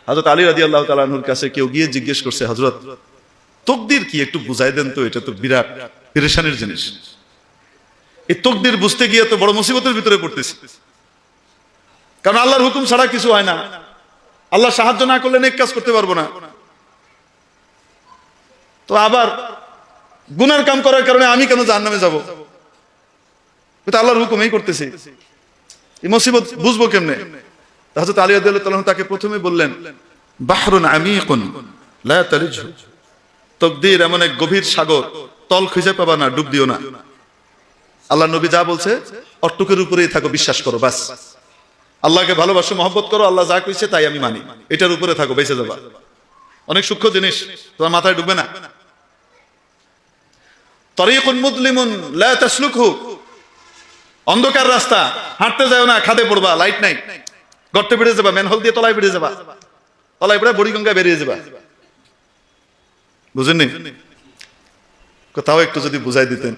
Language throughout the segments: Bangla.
হযরত আলী রাদিয়াল্লাহু তাআলা আনহুর কাছে কেউ গিয়ে জিজ্ঞেস করছে, হযরত তাকদীর কি একটু বুঝাই দেন তো, এটা তো বিরাট পেরেশানির জিনিস, এই তাকদীর বুঝতে গিয়ে তো বড় মুসিবতের ভিতরে পড়তেছি, কারণ আল্লাহর হুকুম ছাড়া কিছু হয় না, আল্লাহ সাহায্য না করলে নেক কাজ করতে পারবো না, তো আবার গুনার কাম করার কারণে আমি কেন জাহান্নামে যাব, এটা আল্লাহর হুকুমেই করতেছি, এই মুসিবত বুঝবো কেমনে? হযরত আলী রাদিয়াল্লাহু তাআলা তাকে প্রথমে বললেন, বাহরুন আমিকুন লা তালিজহু, তাকদীর এমন এক গভীর সাগর, তল খুঁজে পাবা না, ডুব দিও না। আল্লাহ নবী যা বলছে অট্টুকের উপরেই থাকো, বিশ্বাস করো, বাস। আল্লাহকে ভালোবাসো, মহব্বত করো, আল্লাহ যা কইছে তাই আমি মানি, এটার উপরে থাকো, বেঁচে যাবা। অনেক সূক্ষ্ম জিনিস, তোমার মাথায় ঢুকবে না। তরিকুন মুদলিমুন লা তাসলুকহু, অন্ধকার রাস্তা, হাঁটতে যাও না, খাদে পড়বা, লাইট নাই, গর্তে বেরিয়ে যাবা, ম্যানহোল দিয়ে তলায় বেরিয়ে যাবা, তলায় পড়ে বুড়িগঙ্গা বেরিয়ে যাবা। বুঝেননি? কোথাও একটু যদি বুঝাই দিতেন।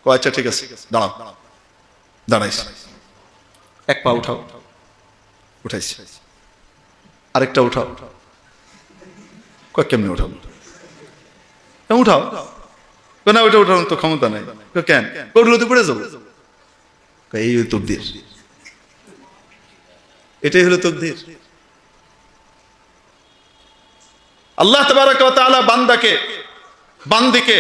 আচ্ছা ঠিক আছে, দাঁড়াও, দাঁড়াইছি, এক পা উঠাও, উঠাইছি, আরেকটা উঠাও, কেমনে উঠাও? উঠাও না, ওইটা উঠানোর তো ক্ষমতা নাই, কেন? করলে তো পড়ে যাবো। এই তাকদীর, এটাই হলো তাকদীর। আল্লাহ তাবারাক ওয়া তাআলা বান্দিকে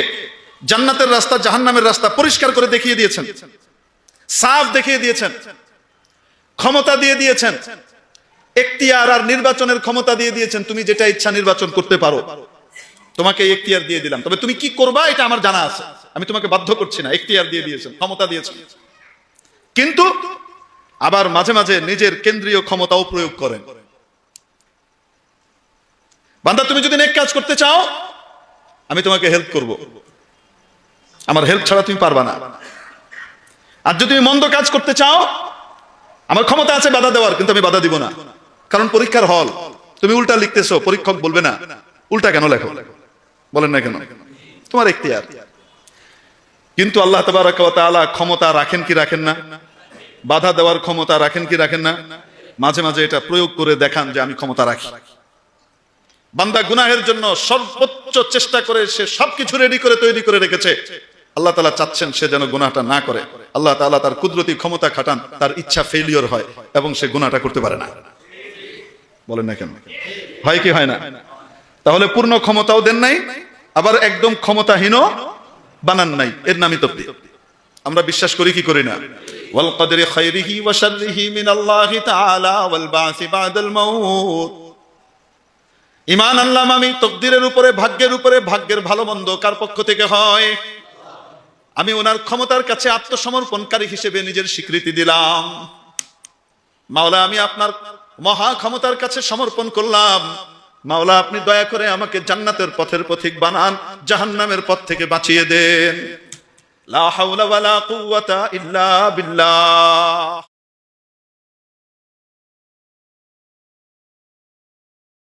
জান্নাতের রাস্তা জাহান্নামের রাস্তা পরিষ্কার করে দেখিয়ে দিয়েছেন, সাফ দেখিয়ে দিয়েছেন, ক্ষমতা দিয়ে দিয়েছেন, এখতিয়ার আর নির্বাচনের ক্ষমতা দিয়ে দিয়েছেন। তুমি যেটা ইচ্ছা নির্বাচন করতে পারো, তোমাকে এখতিয়ার দিয়ে দিলাম, তবে তুমি কি করবা এটা আমার জানা আছে, আমি তোমাকে বাধ্য করছি না, এখতিয়ার দিয়ে দিয়েছেন, ক্ষমতা দিয়েছেন। কিন্তু আবার মাঝে মাঝে নিজের কেন্দ্রীয় ক্ষমতাও প্রয়োগ করেন। বান্দা, তুমি যদি নেক কাজ করতে চাও, আমি তোমাকে হেল্প করব, আমার হেল্প ছাড়া তুমি পারবা না। আর যদি তুমি মন্দ কাজ করতে চাও, আমার ক্ষমতা আছে বাধা দেওয়ার, কিন্তু আমি বাধা দিব না, কারণ পরীক্ষার হল, তুমি উল্টা লিখতেছো, পরীক্ষক বলবে না উল্টা কেন লেখো, বলেন না কেন, তোমার এখতিয়ার। কিন্তু আল্লাহ তাবারাক ওয়া তাআলা ক্ষমতা রাখেন কি রাখেন না, বাধা দেওয়ার ক্ষমতা রাখেন কি রাখেন না, মাঝে মাঝে এটা প্রয়োগ করে দেখান যে আমি ক্ষমতা রাখি। বান্দা গুনাহের জন্য সর্বোচ্চ চেষ্টা করে, সে সবকিছু রেডি করে তৈরি করে রেখেছে, আল্লাহ তাআলা চাচ্ছেন সে যেন গুনাহটা না করে। আল্লাহ তাআলা তার কুদরতি ক্ষমতা খাটান, তার ইচ্ছা ফেলিওর হয় এবং সে গুনাহটা করতে পারে না। বলেন না কেন? হয় কি হয় না? তাহলে পূর্ণ ক্ষমতাও দেন নাই, আবার একদম ক্ষমতাহীনও বানান নাই, এর নামই তাকদীর। আমরা বিশ্বাস করি কি করি না? ওয়াল কদরি খাইরিহি ওয়া শাররিহি মিনাল্লাহি তাআলা ওয়াল বাসি বাদাল মাউত। ঈমান আনলাম আমি তাকদীরের উপরে, ভাগ্যের উপরে, ভাগ্যের ভালো মন্দ কার পক্ষ থেকে হয়, আমি ওনার ক্ষমতার কাছে আত্মসমর্পণকারী হিসেবে নিজের স্বীকৃতি দিলাম। মাওলা, আমি আপনার মহা ক্ষমতার কাছে সমর্পণ করলাম। মাওলা, আপনি দয়া করে আমাকে জান্নাতের পথের পথিক বানান, জাহান্নামের পথ থেকে বাঁচিয়ে দেন। লা হাওলা ওয়ালা কুওয়াতা ইল্লা বিল্লাহ।